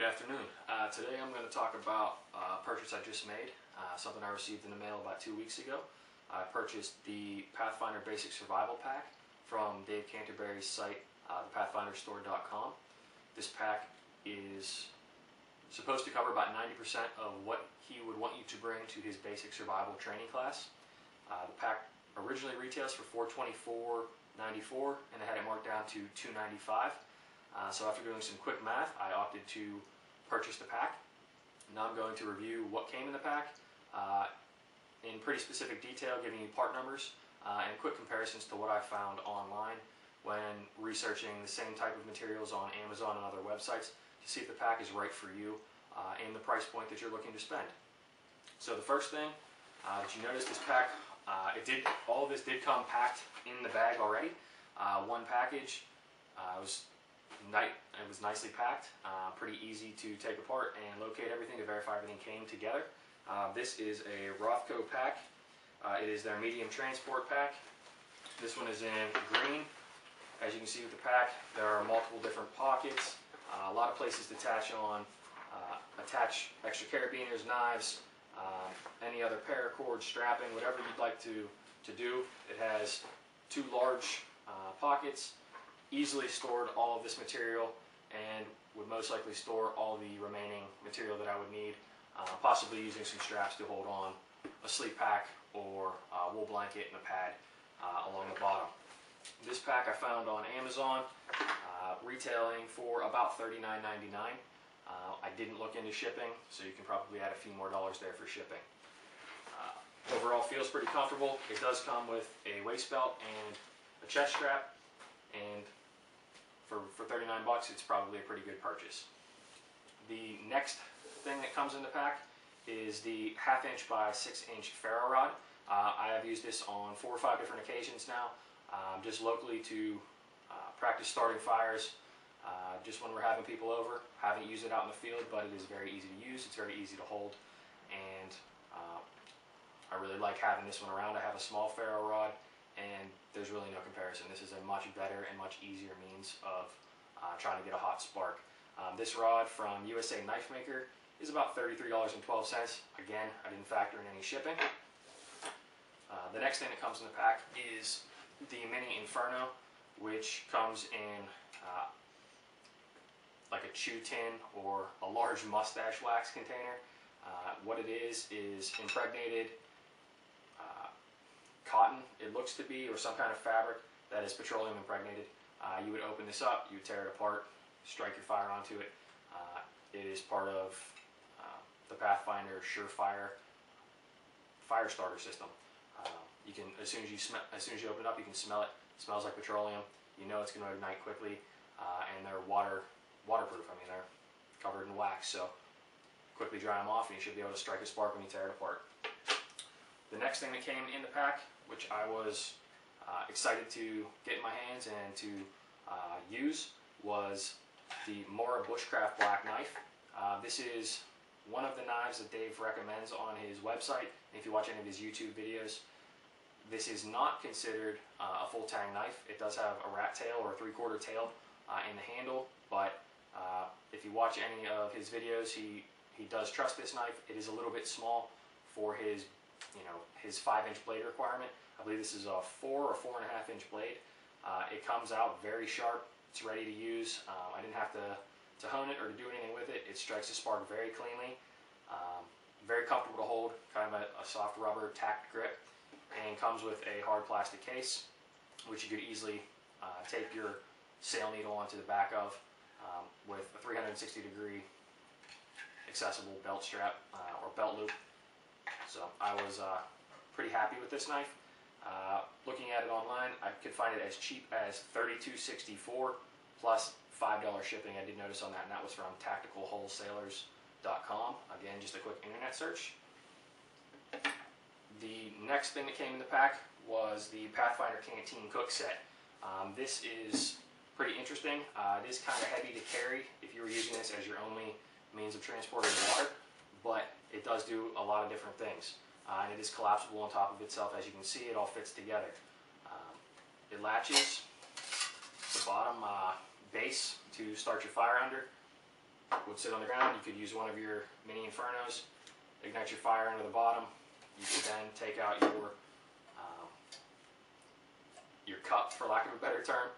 Good afternoon. Today I'm going to talk about a purchase I just made, something I received in the mail about 2 weeks ago. I purchased the Pathfinder Basic Survival Pack from Dave Canterbury's site, thepathfinderstore.com. This pack is supposed to cover about 90% of what he would want you to bring to his basic survival training class. The pack originally retails for $424.94 and I had it marked down to $295. So after doing some quick math, I opted to purchase the pack. Now I'm going to review what came in the pack in pretty specific detail, giving you part numbers and quick comparisons to what I found online when researching the same type of materials on Amazon and other websites to see if the pack is right for you and the price point that you're looking to spend. So the first thing that you notice, this pack, all of this did come packed in the bag already. One package it was nicely packed, pretty easy to take apart and locate everything to verify everything came together. This is a Rothco pack. It is their medium transport pack. This one is in green. As you can see with the pack, there are multiple different pockets, a lot of places to attach extra carabiners, knives, any other paracord, strapping, whatever you'd like to do. It has two large pockets. Easily stored all of this material and would most likely store all the remaining material that I would need, possibly using some straps to hold on a sleep pack or a wool blanket and a pad along the bottom. This pack I found on Amazon, retailing for about $39.99. I didn't look into shipping, so you can probably add a few more dollars there for shipping. Overall feels pretty comfortable. It does come with a waist belt and a chest strap, and for $39 it's probably a pretty good purchase. The next thing that comes in the pack is the 1/2 inch by 6 inch Ferro Rod. I have used this on 4 or 5 different occasions now, just locally to practice starting fires, just when we're having people over. Haven't used it out in the field, but it is very easy to use, it's very easy to hold, and I really like having this one around. I have a small Ferro Rod, and there's really no comparison. This is a much better and much easier means of trying to get a hot spark. This rod from USA Knife Maker is about $33.12. Again, I didn't factor in any shipping. The next thing that comes in the pack is the mini Inferno, which comes in like a chew tin or a large mustache wax container. What it is impregnated cotton, it looks to be, or some kind of fabric that is petroleum impregnated. You would open this up, you would tear it apart, strike your fire onto it. It is part of the Pathfinder Surefire fire starter system. You can, as soon as you open it up, you can smell it. It smells like petroleum. You know it's going to ignite quickly, and they're waterproof. I mean, they're covered in wax, so quickly dry them off, and you should be able to strike a spark when you tear it apart. The next thing that came in the pack, which I was excited to get in my hands and to use, was the Mora Bushcraft black knife. This is one of the knives that Dave recommends on his website. If you watch any of his YouTube videos, this is not considered a full tang knife. It does have a rat tail or a 3/4 tail in the handle, but if you watch any of his videos, he does trust this knife. It is a little bit small for his 5-inch blade requirement. I believe this is a 4 or 4.5 inch blade. It comes out very sharp. It's ready to use. I didn't have to hone it or to do anything with it. It strikes a spark very cleanly. Very comfortable to hold, kind of a soft rubber tacked grip, and comes with a hard plastic case, which you could easily tape your sail needle onto the back of, with a 360-degree accessible belt strap or belt loop. So I was pretty happy with this knife. Looking at it online, I could find it as cheap as $32.64 plus $5 shipping. I did notice on that, and that was from tacticalwholesalers.com. Again, just a quick internet search. The next thing that came in the pack was the Pathfinder Canteen Cook Set. This is pretty interesting. It is kind of heavy to carry if you were using this as your only means of transporting water, but it does do a lot of different things. And it is collapsible on top of itself. As you can see, it all fits together. It latches the bottom base to start your fire under, would sit on the ground. You could use one of your mini Infernos, ignite your fire under the bottom. You could then take out your cup, for lack of a better term,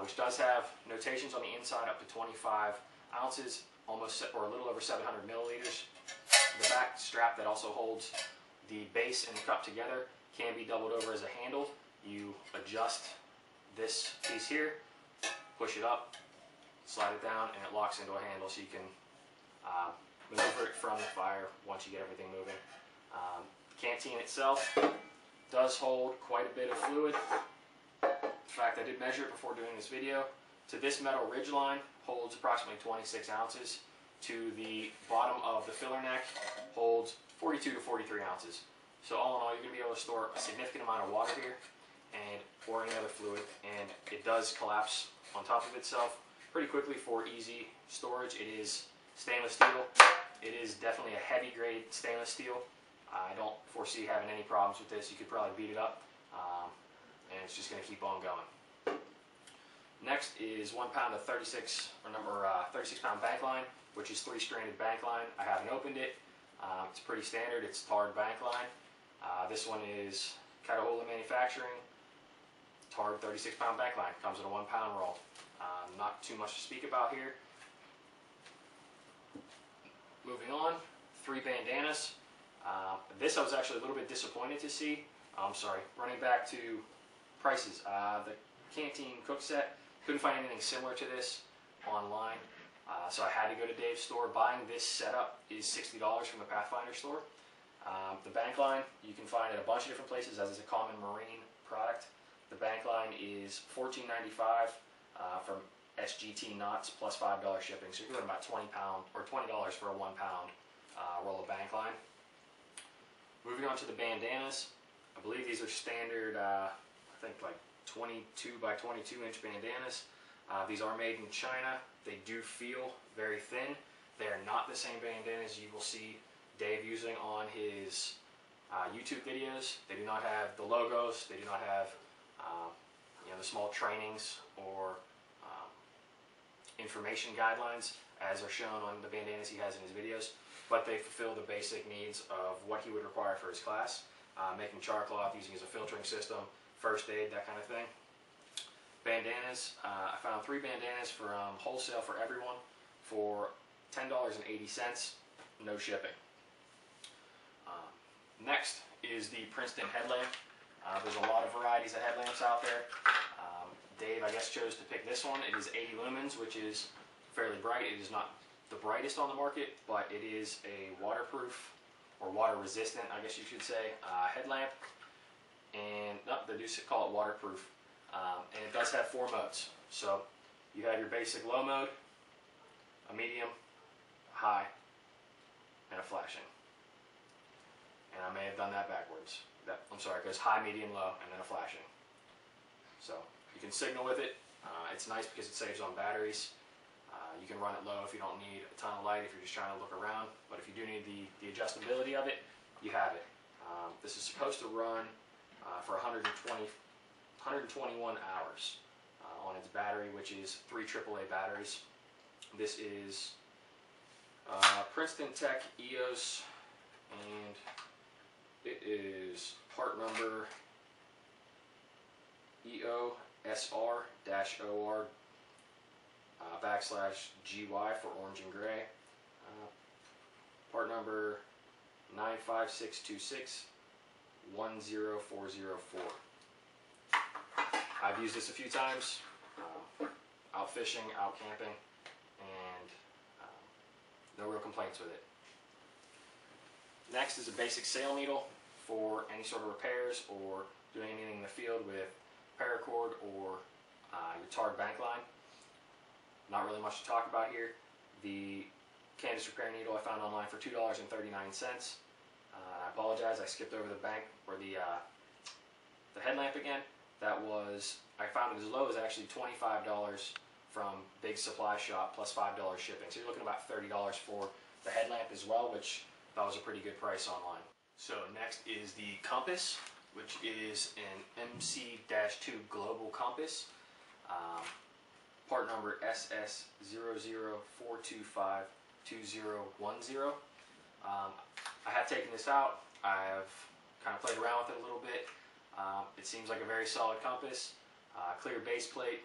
which does have notations on the inside up to 25 ounces, almost, or a little over 700 milliliters. The back strap that also holds the base and the cup together can be doubled over as a handle. You adjust this piece here, push it up, slide it down, and it locks into a handle, so you can maneuver it from the fire once you get everything moving. The canteen itself does hold quite a bit of fluid. In fact, I did measure it before doing this video. To this metal ridge line holds approximately 26 ounces. To the bottom of the filler neck holds 42 to 43 ounces. So all in all, you're going to be able to store a significant amount of water here, or any other fluid, and it does collapse on top of itself pretty quickly for easy storage. It is stainless steel. It is definitely a heavy grade stainless steel. I don't foresee having any problems with this. You could probably beat it up, and it's just going to keep on going. Next is 1 pound of 36 pound Bankline, which is 3-stranded Bankline. I haven't opened it. It's pretty standard. It's tarred Bankline. This one is Catahoula Manufacturing. Tarred 36 pound Bankline. Comes in a 1 pound roll. Not too much to speak about here. Moving on, 3 bandanas. This I was actually a little bit disappointed to see. I'm sorry, running back to prices. The canteen cook set, couldn't find anything similar to this online. So I had to go to Dave's store. Buying this setup is $60 from the Pathfinder store. The Bankline you can find at a bunch of different places, as it's a common marine product. The Bankline is $14.95 from SGT knots plus $5 shipping. So you're looking about $20 for a 1 pound roll of Bankline. Moving on to the bandanas. I believe these are standard, I think like 22 by 22 inch bandanas. These are made in China. They do feel very thin. They are not the same bandanas you will see Dave using on his YouTube videos. They do not have the logos. They do not have the small trainings or information guidelines as are shown on the bandanas he has in his videos, but they fulfill the basic needs of what he would require for his class, making char cloth, using as a filtering system, first aid, that kind of thing. Bandanas, I found 3 bandanas from Wholesale for Everyone for $10.80, no shipping. Next is the Princeton Headlamp. There's a lot of varieties of headlamps out there. Dave, I guess, chose to pick this one. It is 80 lumens, which is fairly bright. It is not the brightest on the market, but it is a waterproof, or water resistant, I guess you should say, headlamp. And they do call it waterproof. And it does have 4 modes. So you have your basic low mode, a medium, a high, and a flashing. And I may have done that backwards. I'm sorry, it goes high, medium, low, and then a flashing. So you can signal with it. It's nice because it saves on batteries. You can run it low if you don't need a ton of light, if you're just trying to look around. But if you do need the adjustability of it, you have it. This is supposed to run for 121 hours on its battery, which is 3 AAA batteries. This is Princeton Tec EOS, and it is part number EOSR-OR /GY for orange and gray. Part number 95626 10404. I've used this a few times, out fishing, out camping, and no real complaints with it. Next is a basic sail needle for any sort of repairs or doing anything in the field with paracord or your tarred Bankline. Not really much to talk about here. The Canvas repair needle I found online for $2.39. I apologize, I skipped over the headlamp again. That was, I found it as low as actually $25 from Big Supply Shop plus $5 shipping. So you're looking about $30 for the headlamp as well, which I thought was a pretty good price online. So next is the compass, which is an MC-2 global compass. Part number SS00425 2010. I have taken this out. I've kind of played around with it a little bit. It seems like a very solid compass. Clear base plate.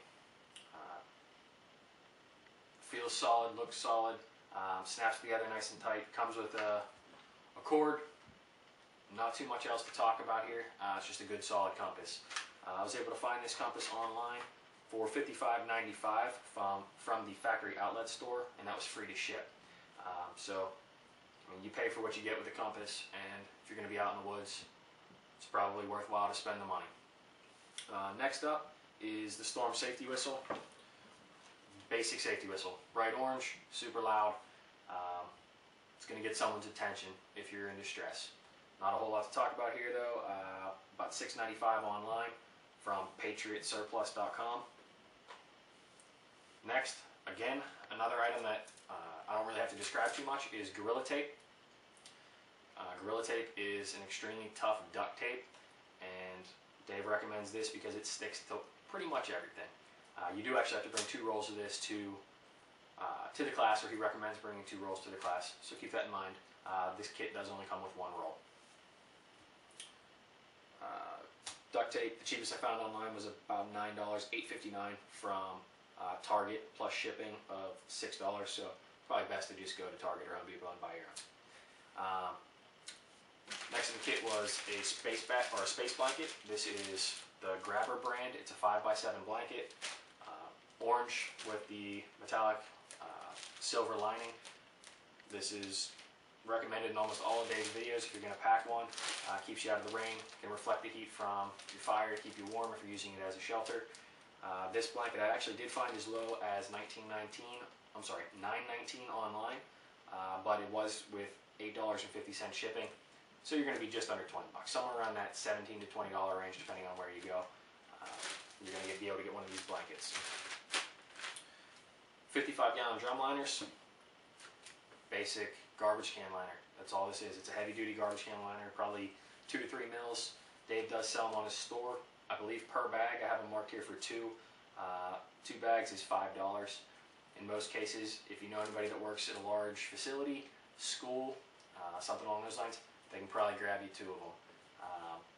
Feels solid, looks solid. Snaps together nice and tight. Comes with a cord. Not too much else to talk about here. It's just a good solid compass. I was able to find this compass online for $55.95 from the factory outlet store, and that was free to ship. So I mean, you pay for what you get with the compass, and if you're going to be out in the woods, it's probably worthwhile to spend the money. Next up is the Storm Safety Whistle. Basic safety whistle. Bright orange, super loud. It's going to get someone's attention if you're in distress. Not a whole lot to talk about here though. About $6.95 online from patriotsurplus.com. Next, again, another item that I don't really have to describe too much is Gorilla Tape. Gorilla Tape is an extremely tough duct tape, and Dave recommends this because it sticks to pretty much everything. You do actually have to bring 2 rolls of this to the class, or he recommends bringing 2 rolls to the class, so keep that in mind. This kit does only come with 1 roll. Duct tape, the cheapest I found online was about $9, $8.59 from Target, plus shipping of $6, so probably best to just go to Target or Home Depot and buy your own. Next in the kit was a space blanket. This is the Grabber brand. It's a 5x7 blanket, orange with the metallic silver lining. This is recommended in almost all of Dave's videos if you're going to pack one. Keeps you out of the rain, can reflect the heat from your fire to keep you warm if you're using it as a shelter. This blanket I actually did find as low as $9.19 online, but it was with $8.50 shipping. So you're going to be just under 20 bucks, somewhere around that $17 to $20 range, depending on where you go. You're going to be able to get one of these blankets. 55-gallon drum liners, basic garbage can liner. That's all this is. It's a heavy-duty garbage can liner, probably 2 to 3 mils. Dave does sell them on his store, I believe per bag. I have them marked here for 2. 2 bags is $5. In most cases, if you know anybody that works at a large facility, school, something along those lines, they can probably grab you 2 of them.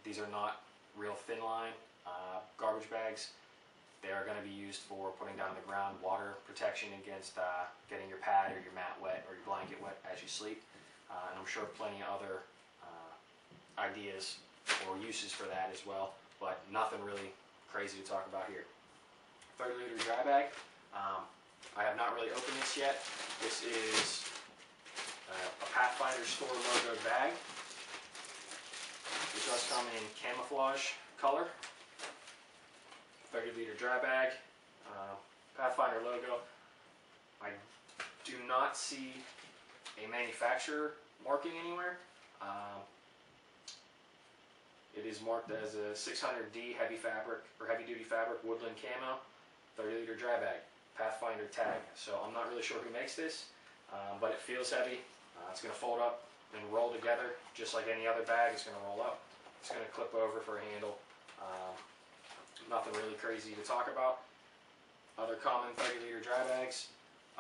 These are not real thin line garbage bags. They are going to be used for putting down the ground, water protection against getting your pad or your mat wet or your blanket wet as you sleep. And I'm sure plenty of other ideas or uses for that as well, but nothing really crazy to talk about here. 30-liter dry bag. I have not really opened this yet. This is a Pathfinder store logoed bag. It does come in camouflage color. 30-liter dry bag, Pathfinder logo. I do not see a manufacturer marking anywhere. It is marked as a 600D heavy fabric or heavy duty fabric woodland camo, 30-liter dry bag, Pathfinder tag. So I'm not really sure who makes this, but it feels heavy. It's going to fold up and roll together just like any other bag. It's going to roll up. It's going to clip over for a handle. Nothing really crazy to talk about. Other common 30-liter dry bags,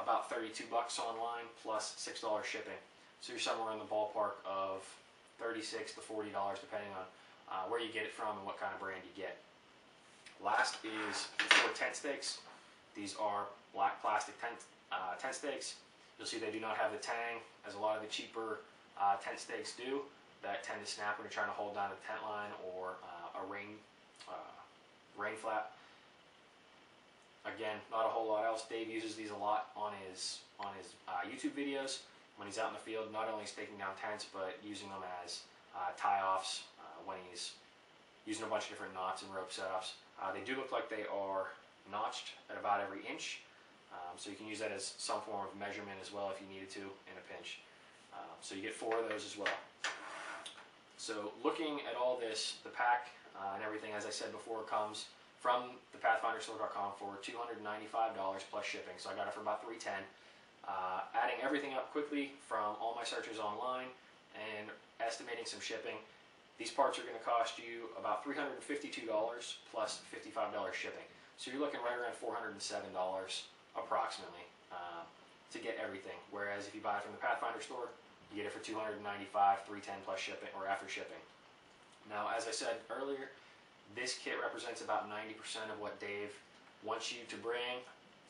about 32 bucks online plus $6 shipping. So you're somewhere in the ballpark of $36 to $40 depending on where you get it from and what kind of brand you get. Last is the 4 tent stakes. These are black plastic tent stakes. You'll see they do not have the tang as a lot of the cheaper tent stakes do that tend to snap when you're trying to hold down a tent line or a rain flap. Again, not a whole lot else. Dave uses these a lot on his YouTube videos when he's out in the field, not only staking down tents, but using them as tie-offs when he's using a bunch of different knots and rope setups. They do look like they are notched at about every inch, so you can use that as some form of measurement as well if you needed to in a pinch. So you get 4 of those as well. So looking at all this, the pack and everything, as I said before, comes from the PathfinderStore.com for $295 plus shipping. So I got it for about $310. Adding everything up quickly from all my searches online and estimating some shipping, these parts are going to cost you about $352 plus $55 shipping. So you're looking right around $407 approximately to get everything. Whereas if you buy it from the Pathfinder store, you get it for $295, $310 plus shipping or after shipping. Now, as I said earlier, this kit represents about 90% of what Dave wants you to bring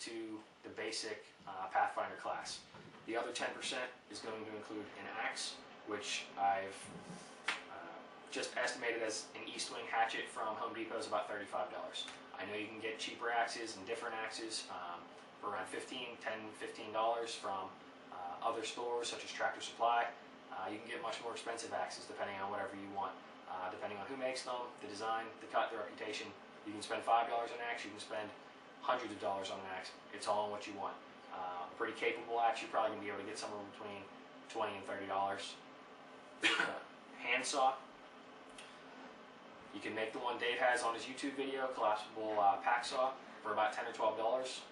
to the basic Pathfinder class. The other 10% is going to include an axe, which I've just estimated as an East Wing hatchet from Home Depot is about $35. I know you can get cheaper axes and different axes for around $15 from other stores such as Tractor Supply. You can get much more expensive axes depending on whatever you want. Depending on who makes them, the design, the cut, the reputation. You can spend $5 on an axe, you can spend hundreds of dollars on an axe. It's all on what you want. A pretty capable axe, you're probably going to be able to get somewhere between $20 and $30. Handsaw. You can make the one Dave has on his YouTube video, collapsible pack saw, for about $10 or $12.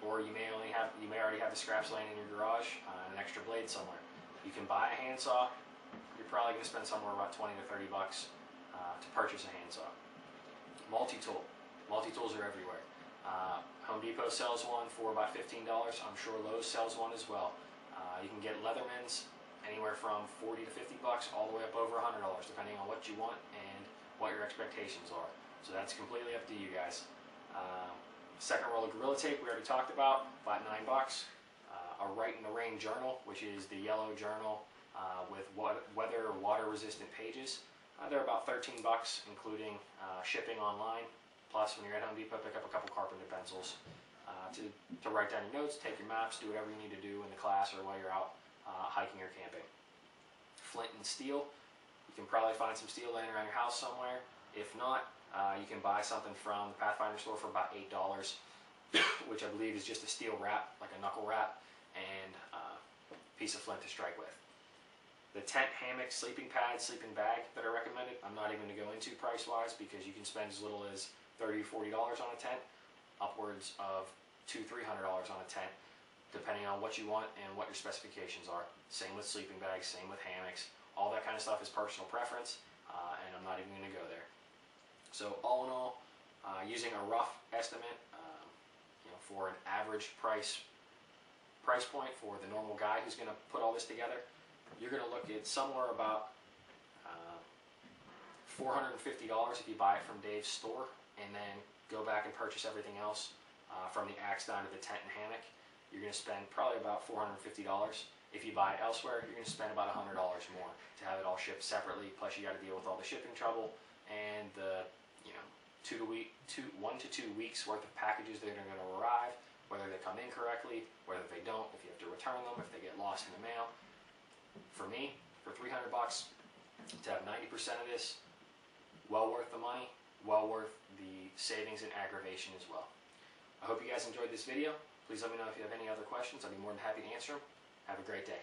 Or you may already have the scraps laying in your garage and an extra blade somewhere. You can buy a handsaw. You're probably going to spend somewhere about $20 to $30 to purchase a handsaw. Multi-tool. Multi-tools are everywhere. Home Depot sells one for about $15. I'm sure Lowe's sells one as well. You can get Leatherman's anywhere from $40 to $50, all the way up over $100, depending on what you want and what your expectations are. So that's completely up to you guys. Second roll of Gorilla Tape we already talked about, about $9. A Write in the Rain journal, which is the yellow journal with weather or water resistant pages. They're about $13, including shipping online. Plus, when you're at Home Depot, pick up a couple carpenter pencils to write down your notes, take your maps, do whatever you need to do in the class or while you're out hiking or camping. Flint and steel. You can probably find some steel laying around your house somewhere. If not, you can buy something from the Pathfinder store for about $8, which I believe is just a steel wrap, like a knuckle wrap, and a piece of flint to strike with. The tent, hammock, sleeping pad, sleeping bag that are recommended, I'm not even going to go into price-wise because you can spend as little as $30 or $40 on a tent, upwards of $200 to $300 on a tent, depending on what you want and what your specifications are. Same with sleeping bags, same with hammocks. All that kind of stuff is personal preference, and I'm not even going to go there. So all in all, using a rough estimate, for an average price point for the normal guy who's going to put all this together, you're going to look at somewhere about $450 if you buy it from Dave's store, and then go back and purchase everything else from the axe down to the tent and hammock. You're going to spend probably about $450. If you buy it elsewhere, you're going to spend about $100 more to have it all shipped separately. Plus, you got to deal with all the shipping trouble and the 1 to 2 weeks worth of packages that are going to arrive, whether they come in correctly, whether they don't, if you have to return them, if they get lost in the mail. For me, for $300 to have 90% of this, well worth the money, well worth the savings and aggravation as well. I hope you guys enjoyed this video. Please let me know if you have any other questions. I'd be more than happy to answer them. Have a great day.